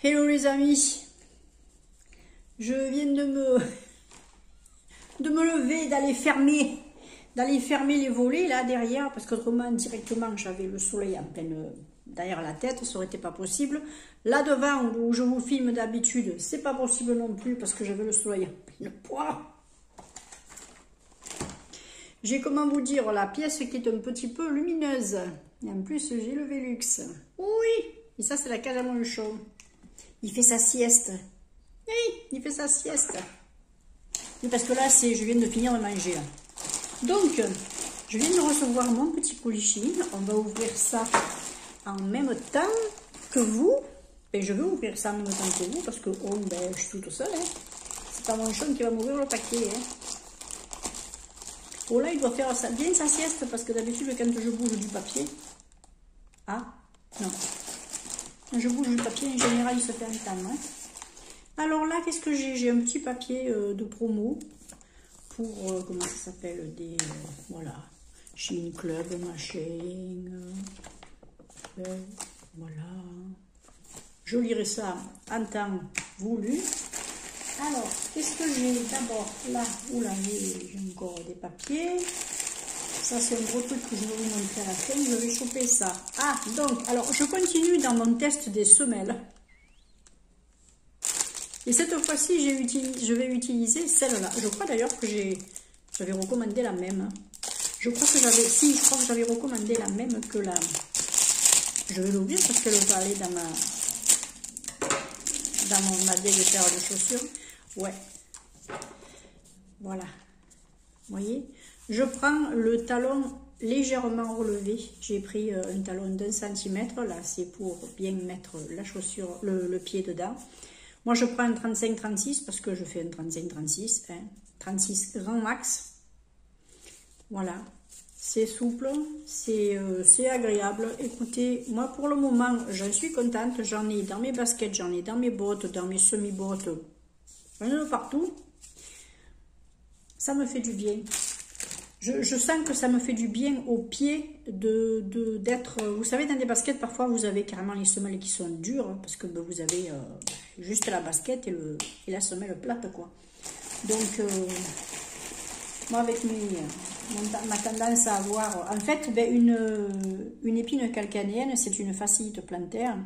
Hello les amis, je viens de me lever, d'aller fermer les volets là derrière, parce qu'autrement directement j'avais le soleil en pleine derrière la tête, ça aurait été pas possible. Là devant où je vous filme d'habitude, c'est pas possible non plus parce que j'avais le soleil en pleine poire. J'ai, comment vous dire, la pièce qui est un petit peu lumineuse. Et en plus j'ai le Velux. Oui, et ça c'est la cage à Monchon. Il fait sa sieste. Oui, il fait sa sieste. Oui, parce que là, je viens de finir de manger. Là. Donc, je viens de recevoir mon petit polichine. On va ouvrir ça en même temps que vous. Et je vais ouvrir ça en même temps que vous parce que je suis toute seule. Hein. C'est pas mon chien qui va m'ouvrir le paquet. Hein. Oh là, il doit faire bien sa sieste parce que d'habitude, quand je bouge du papier... Ah, non. Quand je bouge du papier, en général, il se fait entendre. Hein. Alors là, qu'est-ce que j'ai? J'ai un petit papier de promo pour, comment ça s'appelle, voilà, Shein Club, machin, voilà. Je lirai ça en temps voulu. Alors, qu'est-ce que j'ai d'abord là? Oula, j'ai encore des papiers. Ça, c'est un gros truc que je vais vous montrer à la fin. Je vais choper ça. Ah, donc, alors, je continue dans mon test des semelles. Et cette fois-ci, je vais utiliser celle-là. Je crois d'ailleurs que j'avais recommandé la même. Je crois que j'avais recommandé la même que la... Je vais l'ouvrir parce qu'elle va aller dans ma vieille paire de chaussures. Ouais. Voilà. Vous voyez? Je prends le talon légèrement relevé. J'ai pris un talon d'1 cm. Là, c'est pour bien mettre la chaussure, le pied dedans. Moi, je prends un 35-36 parce que je fais un 35-36. Hein. 36 grand max. Voilà. C'est souple. C'est agréable. Écoutez, moi, pour le moment, j'en suis contente. J'en ai dans mes baskets, j'en ai dans mes bottes, dans mes semi-bottes. J'en ai partout. Ça me fait du bien. Je sens que ça me fait du bien aux pieds d'être... Vous savez, dans des baskets, parfois, vous avez carrément les semelles qui sont dures, hein, parce que vous avez juste la basket et la semelle plate, quoi. Donc, moi, avec ma tendance à avoir... En fait, une épine calcanéenne, c'est une fasciite plantaire.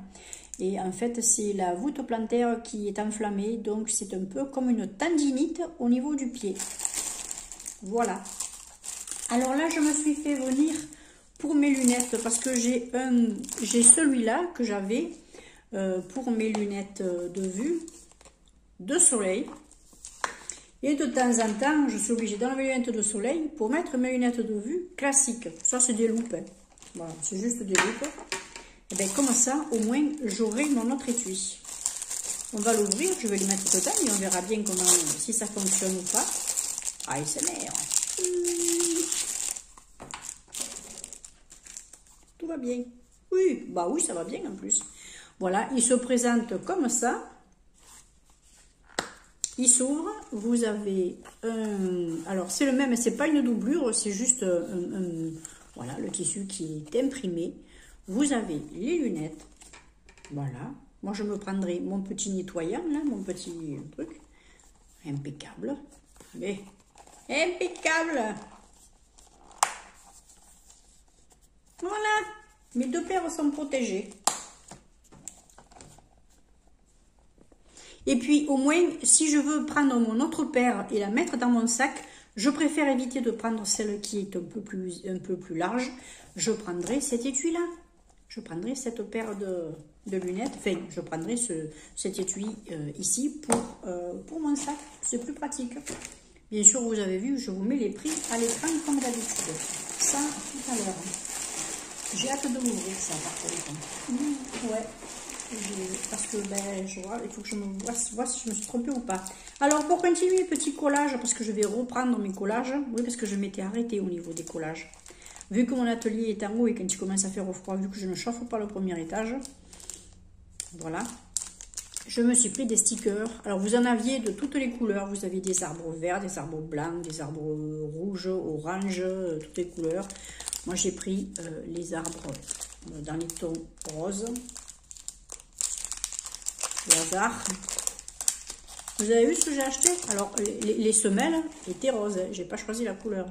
Et en fait, c'est la voûte plantaire qui est enflammée. Donc, c'est un peu comme une tendinite au niveau du pied. Voilà. Alors là, je me suis fait venir pour mes lunettes parce que j'ai celui-là que j'avais pour mes lunettes de vue de soleil. Et de temps en temps, je suis obligée d'enlever mes lunettes de soleil pour mettre mes lunettes de vue classiques. Ça, c'est des loupes. Hein. Voilà, c'est juste des loupes. Et bien, comme ça, au moins, j'aurai mon autre étui. On va l'ouvrir, je vais le mettre dedans et on verra bien comment, si ça fonctionne ou pas. ASMR. Tout va bien. Oui, bah oui, ça va bien en plus. Voilà, il se présente comme ça. Il s'ouvre. Vous avez un... Alors, c'est le même, c'est pas une doublure, c'est juste voilà, le tissu qui est imprimé. Vous avez les lunettes. Voilà. Moi, je me prendrai mon petit nettoyant, là, mon petit truc. Impeccable. Allez. Impeccable. Voilà, mes deux paires sont protégées. Et puis au moins, si je veux prendre mon autre paire et la mettre dans mon sac, je préfère éviter de prendre celle qui est un peu plus large. Je prendrai cet étui-là. Je prendrai cette paire de lunettes. Enfin, je prendrai cet étui ici pour mon sac. C'est plus pratique. Bien sûr, vous avez vu, je vous mets les prix à l'écran comme d'habitude. Ça, tout à l'heure. J'ai hâte de m'ouvrir ça, par contre. Ouais. Parce que, il faut que je me vois si je me suis trompée ou pas. Alors, pour continuer, petit collage, parce que je vais reprendre mes collages. Oui, parce que je m'étais arrêtée au niveau des collages. Vu que mon atelier est en haut et quand il commence à faire froid, vu que je ne chauffe pas le premier étage. Voilà. Je me suis pris des stickers. Alors, vous en aviez de toutes les couleurs. Vous aviez des arbres verts, des arbres blancs, des arbres rouges, orange, toutes les couleurs. Moi, j'ai pris les arbres dans les tons roses. Le hasard. Vous avez vu ce que j'ai acheté? Alors, les semelles étaient roses. J'ai pas choisi la couleur.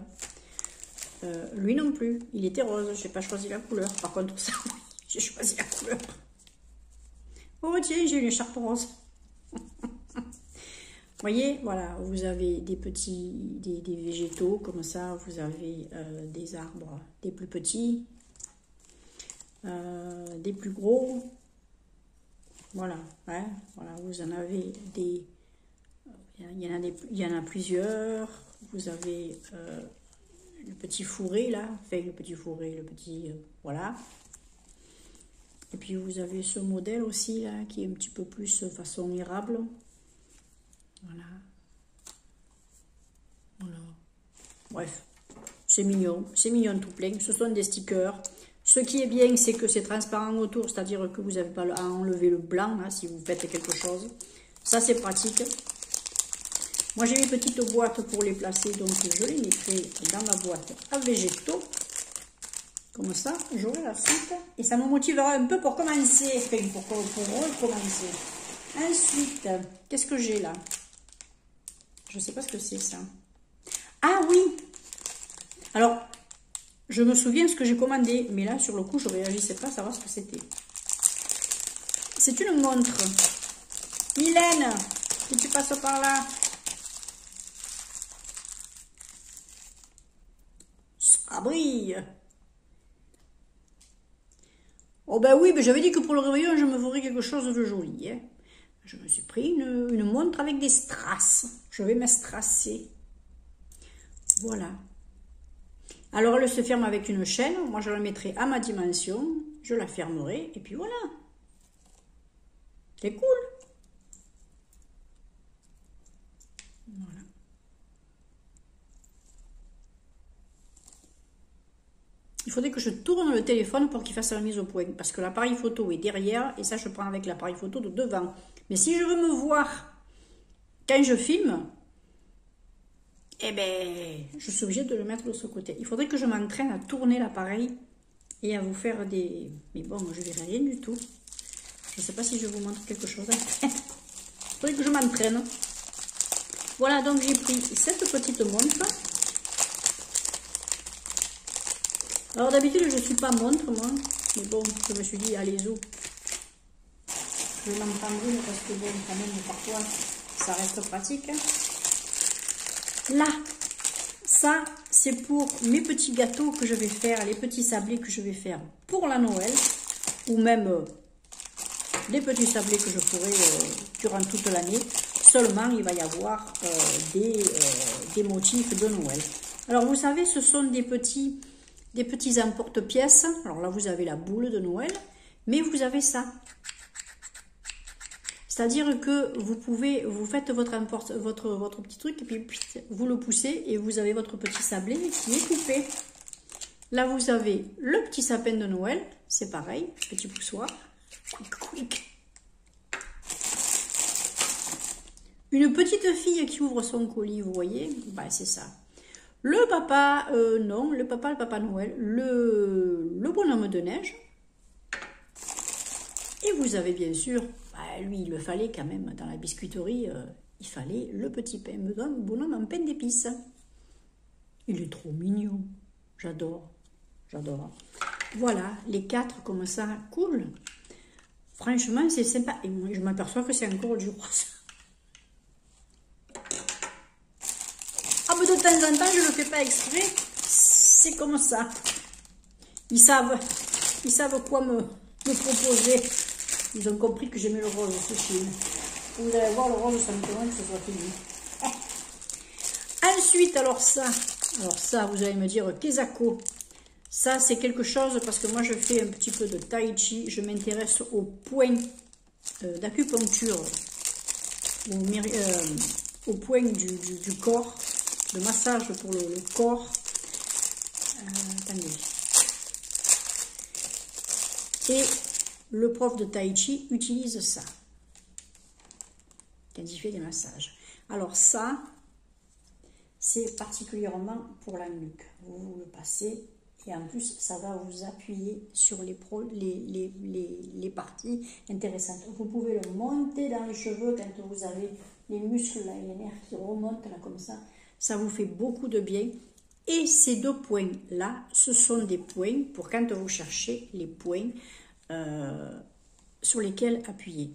Lui non plus. Il était rose. J'ai pas choisi la couleur. Par contre, ça, oui, j'ai choisi la couleur. Oh tiens, j'ai une écharpe rose. Vous voyez, voilà, vous avez des petits, des végétaux comme ça. Vous avez des arbres, des plus petits, des plus gros. Voilà, hein, voilà, vous en avez des... Il y en a plusieurs. Vous avez le petit fourré là, enfin le petit fourré, le petit... voilà. Et puis vous avez ce modèle aussi là, qui est un petit peu plus façon érable. Voilà. Voilà. Bref, c'est mignon tout plein. Ce sont des stickers. Ce qui est bien, c'est que c'est transparent autour, c'est-à-dire que vous n'avez pas à enlever le blanc là, si vous faites quelque chose. Ça, c'est pratique. Moi, j'ai mes petites boîtes pour les placer, donc je les mettrai dans ma boîte à végétaux. Comme ça, j'aurai la suite. Et ça me motivera un peu pour commencer, enfin, pour recommencer. Ensuite, qu'est-ce que j'ai là? Je ne sais pas ce que c'est ça. Ah oui! Alors, je me souviens ce que j'ai commandé, mais là, sur le coup, je ne réagissais pas à savoir ce que c'était. C'est une montre. Mylène, si tu passes par là. Ça brille. Oh ben oui, ben j'avais dit que pour le réveillon, je me ferais quelque chose de joli. Hein. Je me suis pris une montre avec des strass. Je vais me strasser. Voilà. Alors, elle se ferme avec une chaîne. Moi, je la mettrai à ma dimension. Je la fermerai. Et puis voilà. C'est cool. Voilà. Il faudrait que je tourne le téléphone pour qu'il fasse la mise au point. Parce que l'appareil photo est derrière. Et ça, je prends avec l'appareil photo de devant. Mais si je veux me voir quand je filme, eh ben, je suis obligée de le mettre de ce côté. Il faudrait que je m'entraîne à tourner l'appareil et à vous faire des... Mais bon, moi, je ne verrai rien du tout. Je ne sais pas si je vous montre quelque chose après. Il faudrait que je m'entraîne. Voilà, donc j'ai pris cette petite montre. Alors d'habitude, je ne suis pas montre, moi. Mais bon, je me suis dit, allez-y. Je vais m'en prendre une parce que bon, quand même, parfois, ça reste pratique. Là, ça, c'est pour mes petits gâteaux que je vais faire, les petits sablés que je vais faire pour la Noël, ou même les petits sablés que je ferai durant toute l'année. Seulement, il va y avoir des motifs de Noël. Alors, vous savez, ce sont des petits emporte-pièces. Alors là, vous avez la boule de Noël, mais vous avez ça. C'est-à-dire que vous faites votre petit truc et puis vous le poussez et vous avez votre petit sablé qui est coupé. Là, vous avez le petit sapin de Noël, c'est pareil, petit poussoir. Une petite fille qui ouvre son colis, vous voyez, bah, c'est ça. Le papa, non, le papa Noël, le bonhomme de neige. Et vous avez bien sûr, bah, lui, il le fallait quand même, dans la biscuiterie, il fallait le petit bonhomme en pain d'épices. Il est trop mignon. J'adore. J'adore. Voilà, les 4 comme ça, cool. Franchement, c'est sympa. Et moi, je m'aperçois que c'est encore du rose. Ah, mais de temps en temps, je ne le fais pas exprès. C'est comme ça. Ils savent quoi me proposer. Ils ont compris que j'aimais le rose, ce film. Vous allez voir le rose, ça me demande que ce soit fini. Ensuite, alors ça, vous allez me dire, Kezako. Ça, c'est quelque chose, parce que moi, je fais un petit peu de tai chi. Je m'intéresse aux points d'acupuncture, au point du corps, de massage pour le corps. Attendez. Et le prof de tai chi utilise ça quand il fait des massages. Alors ça, c'est particulièrement pour la nuque. Vous le passez Et en plus, ça va vous appuyer sur les parties intéressantes. Vous pouvez le monter dans les cheveux quand vous avez les muscles là, et les nerfs qui remontent là comme ça. Ça vous fait beaucoup de bien. Et ces deux points là, ce sont des points pour quand vous cherchez les points sur lesquels appuyer.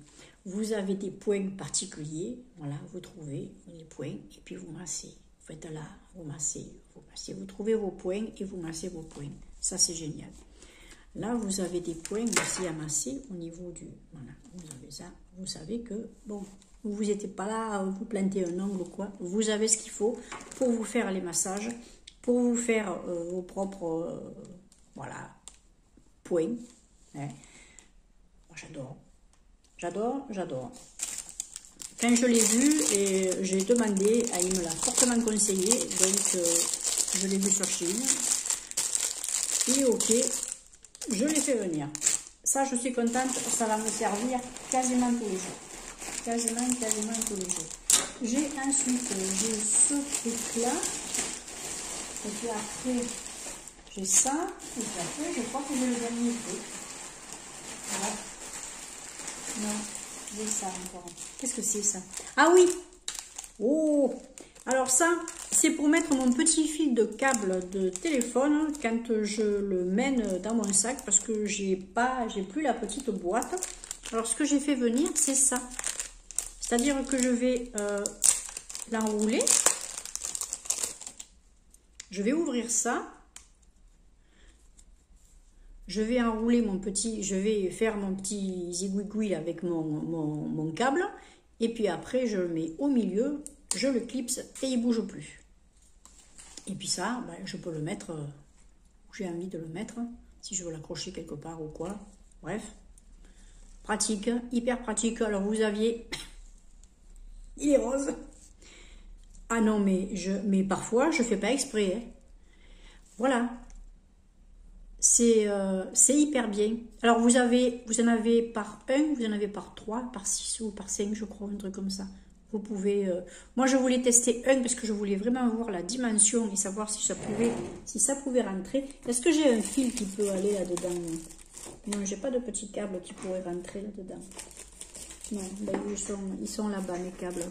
Vous avez des points particuliers, voilà, vous trouvez les points et puis vous massez. Vous faites là, vous massez, vous trouvez vos points et vous massez vos points. Ça, c'est génial. Là, vous avez des points aussi à masser au niveau du... Voilà, vous avez ça. Vous savez que, bon, vous n'étiez pas là à vous planter un ongle ou quoi. Vous avez ce qu'il faut pour vous faire les massages, pour vous faire vos propres, voilà, points. Hein. Moi, j'adore. J'adore, j'adore. Quand je l'ai vu, et j'ai demandé, il me l'a fortement conseillé, donc je l'ai vu sur Chine. Il est ok, je l'ai fait venir. Ça, je suis contente, ça va me servir quasiment tous les jours. Quasiment tous les jours. J'ai ensuite, j'ai ce truc-là. Et puis après, j'ai ça. Et puis après, je crois que j'ai le dernier truc. Voilà. Non, j'ai ça encore. Qu'est-ce que c'est ça? Ah oui! Oh! Alors ça, c'est pour mettre mon petit fil de câble de téléphone quand je le mène dans mon sac parce que j'ai plus la petite boîte. Alors ce que j'ai fait venir, c'est ça. C'est-à-dire que je vais l'enrouler. Je vais ouvrir ça. Je vais enrouler je vais faire mon petit zigouigoui avec mon câble. Et puis après, je le mets au milieu, je le clipse et il ne bouge plus. Et puis ça, ben, je peux le mettre où j'ai envie de le mettre. Si je veux l'accrocher quelque part ou quoi. Bref. Pratique, hyper pratique. Alors vous aviez... Il est rose. Ah non, mais parfois, je ne fais pas exprès. Hein. Voilà. C'est hyper bien. Alors, vous en avez par 1, vous en avez par 3, par 6 ou par 5, je crois, un truc comme ça. Vous pouvez... moi, je voulais tester 1 parce que je voulais vraiment voir la dimension et savoir si ça pouvait rentrer. Est-ce que j'ai un fil qui peut aller là-dedans? Non, j'ai pas de petit câble qui pourrait rentrer là-dedans. Non, ben, ils sont là-bas, mes câbles.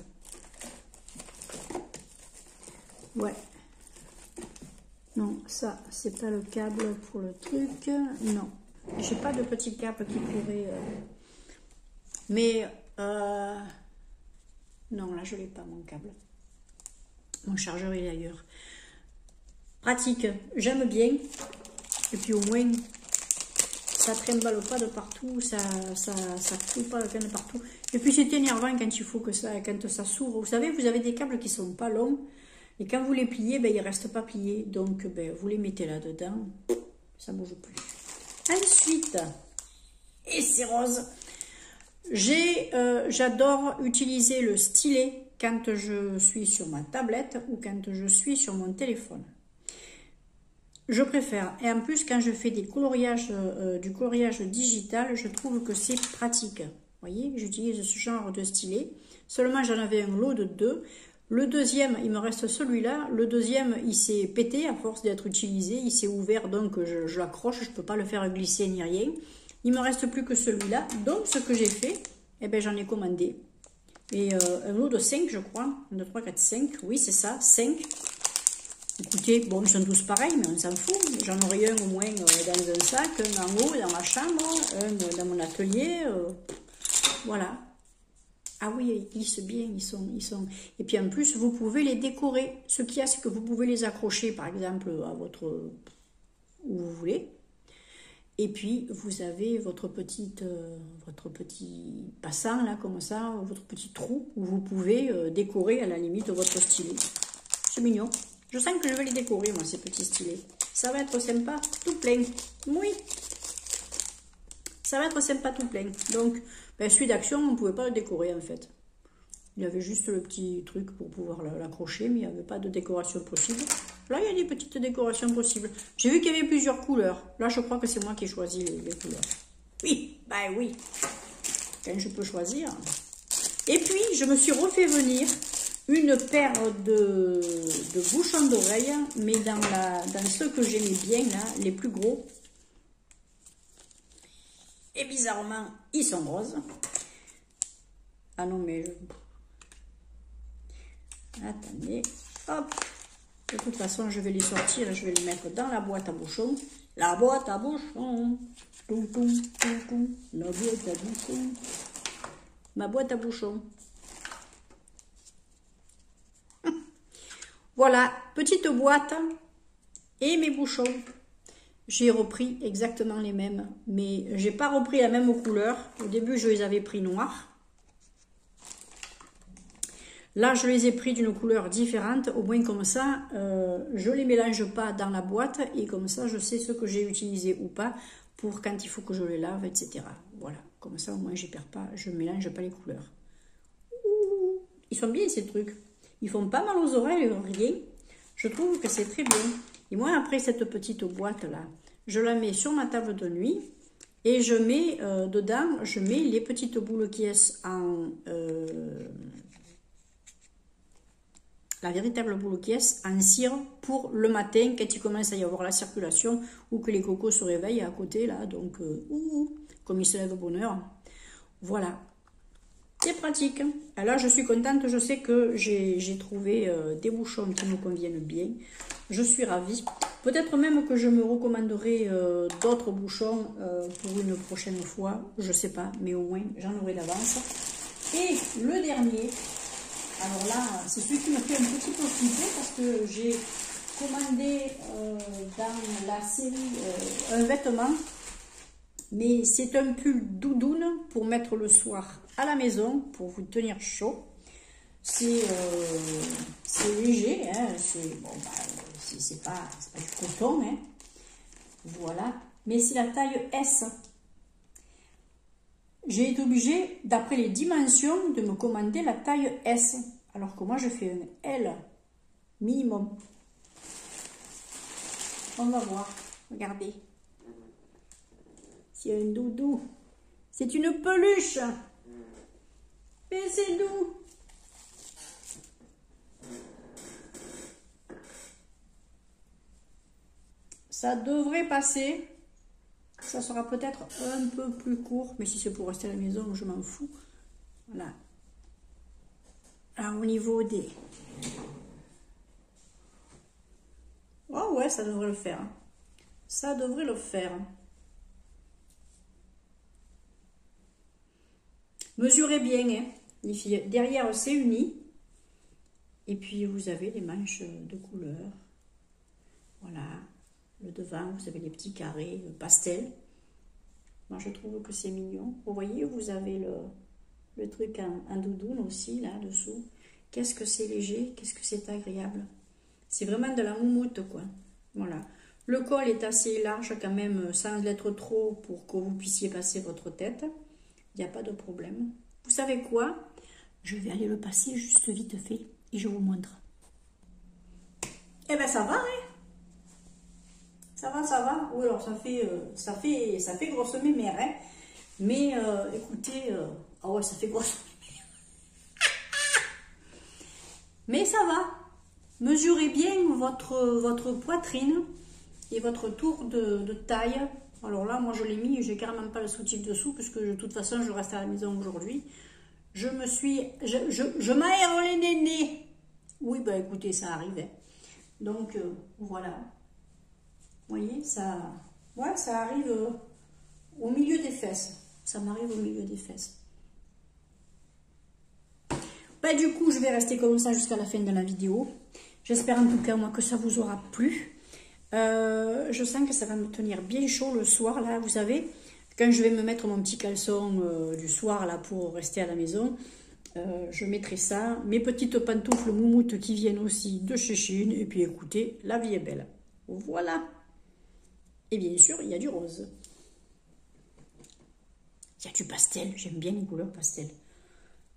Ouais. Non, ça, c'est pas le câble pour le truc. Non, j'ai pas de petit câble qui pourrait... Mais, non, là, je l'ai pas, mon câble. Mon chargeur, il est ailleurs. Pratique, j'aime bien. Et puis, au moins, ça trimballe pas de partout, ça coule pas de partout. Et puis, c'est énervant quand il faut que quand ça s'ouvre. Vous savez, vous avez des câbles qui sont pas longs. Et quand vous les pliez, ben, ils ne restent pas pliés. Donc, ben, vous les mettez là-dedans. Ça ne bouge plus. Ensuite, et c'est rose. J'adore utiliser le stylet quand je suis sur ma tablette ou quand je suis sur mon téléphone. Je préfère. Et en plus, quand je fais du coloriage digital, je trouve que c'est pratique. Vous voyez, j'utilise ce genre de stylet. Seulement, j'en avais un lot de 2. Le deuxième, il me reste celui-là. Le deuxième, il s'est pété à force d'être utilisé. Il s'est ouvert, donc je l'accroche. Je ne peux pas le faire glisser ni rien. Il me reste plus que celui-là. Donc, ce que j'ai fait, eh ben, j'en ai commandé. Et un lot de 5, je crois. 1, 2, 3, 4, 5. Oui, c'est ça, 5. Écoutez, bon, ils sont tous pareils, mais on s'en fout. J'en aurai un au moins dans un sac, un en haut, dans ma chambre, un dans mon atelier. Voilà. Ah oui, ils glissent bien, ils sont... Et puis en plus, vous pouvez les décorer. Ce qu'il y a, c'est que vous pouvez les accrocher, par exemple, à où vous voulez. Et puis, vous avez votre petit passant, là, comme ça, votre petit trou, où vous pouvez décorer, à la limite, votre stylet. C'est mignon. Je sens que je vais les décorer, moi, ces petits stylets. Ça va être sympa, tout plein. Oui. Ça va être sympa, tout plein. Donc... Ben, celui d'Action, on ne pouvait pas le décorer en fait. Il y avait juste le petit truc pour pouvoir l'accrocher, mais il n'y avait pas de décoration possible. Là, il y a des petites décorations possibles. J'ai vu qu'il y avait plusieurs couleurs. Là, je crois que c'est moi qui ai choisi les couleurs. Oui, ben oui. Quand je peux choisir. Et puis, je me suis refait venir une paire de bouchons d'oreille, mais dans ceux que j'aimais bien, là, les plus gros. Et bizarrement, ils sont roses. Ah non, mais attendez, hop. De toute façon, je vais les sortir, je vais les mettre dans la boîte à bouchons. La boîte à bouchons. Toum, toum, toum, toum. La boîte à bouchons. Ma boîte à bouchons. Voilà, petite boîte et mes bouchons. J'ai repris exactement les mêmes, mais j'ai pas repris la même couleur. Au début, je les avais pris noirs. Là, je les ai pris d'une couleur différente. Au moins comme ça, je les mélange pas dans la boîte et comme ça, je sais ce que j'ai utilisé ou pas pour quand il faut que je les lave, etc. Voilà, comme ça, au moins, je mélange pas les couleurs. Ouh, ils sont bien ces trucs. Ils font pas mal aux oreilles, rien. Je trouve que c'est très bien. Et moi, après cette petite boîte-là, je la mets sur ma table de nuit et je mets dedans, je mets les petites boules qui sont en... la véritable boule qui est en cire pour le matin, quand il commence à y avoir la circulation ou que les cocos se réveillent à côté, là. Donc, comme ils se lèvent de bonne heure. Voilà. C'est pratique. Alors, je suis contente. Je sais que j'ai trouvé des bouchons qui me conviennent bien. Je suis ravie. Peut-être même que je me recommanderai d'autres bouchons pour une prochaine fois. Je sais pas, mais au moins, j'en aurai d'avance. Et le dernier, alors là, c'est celui qui me fait un petit peu flipper parce que j'ai commandé dans la série un vêtement. Mais c'est un pull doudoune pour mettre le soir à la maison, pour vous tenir chaud. C'est léger, hein, c'est bon, bah, pas du coton, hein, voilà. Mais c'est la taille S. J'ai été obligée, d'après les dimensions, de me commander la taille S. Alors que moi, je fais un L minimum. On va voir, regardez. C'est un doudou. C'est une peluche. Mais c'est doux. Ça devrait passer. Ça sera peut-être un peu plus court. Mais si c'est pour rester à la maison, je m'en fous. Voilà. Alors, au niveau des... Oh ouais, ça devrait le faire. Ça devrait le faire. Mesurez bien, hein, les filles. Derrière, c'est uni. Et puis, vous avez les manches de couleur. Voilà. Le devant, vous avez les petits carrés pastel. Moi, je trouve que c'est mignon. Vous voyez, vous avez le truc en doudoune aussi, là, dessous. Qu'est-ce que c'est léger, qu'est-ce que c'est agréable. C'est vraiment de la moumoute, quoi. Voilà. Le col est assez large quand même, sans l'être trop, pour que vous puissiez passer votre tête. Il n'y a pas de problème. Vous savez quoi? Je vais aller le passer juste vite fait et je vous montre. Eh ben ça va, hein? Ça va, ça va. Oui, alors ça fait grosse mémère, hein? Mais écoutez, ah ouais, ça fait grosse mémère. Mais ça va. Mesurez bien votre poitrine et votre tour de taille. Alors là, moi je l'ai mis, j'ai carrément pas le soutif dessous, puisque de toute façon je reste à la maison aujourd'hui. Je m'aère les nénés. Oui, bah écoutez, ça arrivait. Donc voilà. Vous voyez, ça arrive au milieu des fesses. Ça m'arrive au milieu des fesses. Bah du coup, je vais rester comme ça jusqu'à la fin de la vidéo. J'espère en tout cas, moi, que ça vous aura plu. Je sens que ça va me tenir bien chaud le soir, là, vous savez, quand je vais me mettre mon petit caleçon du soir, là, pour rester à la maison, je mettrai ça, mes petites pantoufles moumoutes qui viennent aussi de chez Chine, et puis écoutez, la vie est belle. Voilà. Et bien sûr, il y a du rose. Il y a du pastel, j'aime bien les couleurs pastel.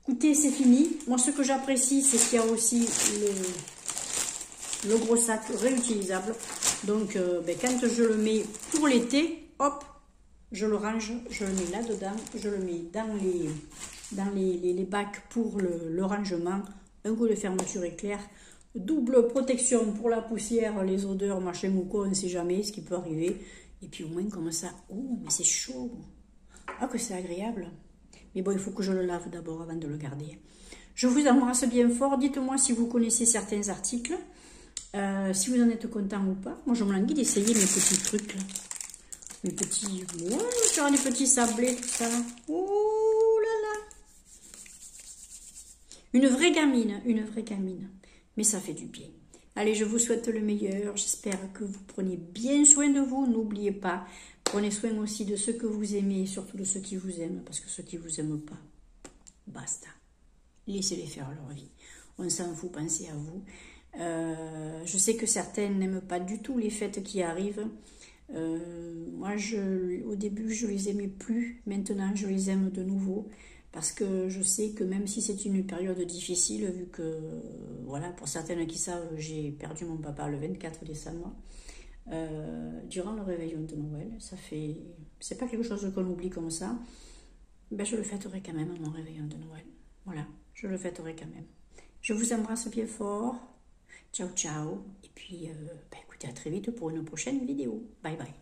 Écoutez, c'est fini. Moi, ce que j'apprécie, c'est qu'il y a aussi le gros sac réutilisable. Donc, quand je le mets pour l'été, hop, je le range, je le mets là-dedans, je le mets dans les bacs pour le rangement. un coup de fermeture éclair, double protection pour la poussière, les odeurs, machin ou quoi, on ne sait jamais ce qui peut arriver. Et puis au moins comme ça, oh mais c'est chaud, ah que c'est agréable. Mais bon, il faut que je le lave d'abord avant de le garder. Je vous embrasse bien fort, dites-moi si vous connaissez certains articles, si vous en êtes content ou pas. Moi je me languis d'essayer mes petits trucs là. Mes petits, faire des petits sablés, tout ça. Oh là là. Une vraie gamine, une vraie gamine. Mais ça fait du bien. Allez, je vous souhaite le meilleur. J'espère que vous prenez bien soin de vous. N'oubliez pas, prenez soin aussi de ceux que vous aimez et surtout de ceux qui vous aiment. Parce que ceux qui vous aiment pas, basta. Laissez-les faire leur vie. On s'en fout, pensez à vous. Je sais que certaines n'aiment pas du tout les fêtes qui arrivent. Moi, au début, je les aimais plus. Maintenant, je les aime de nouveau. Parce que je sais que même si c'est une période difficile, vu que, voilà, pour certaines qui savent, j'ai perdu mon papa le 24 décembre, durant le réveillon de Noël, c'est pas quelque chose qu'on oublie comme ça, ben je le fêterai quand même, mon réveillon de Noël. Voilà, je le fêterai quand même. Je vous embrasse bien fort. Ciao, ciao. Et puis, écoutez, à très vite pour une prochaine vidéo. Bye, bye.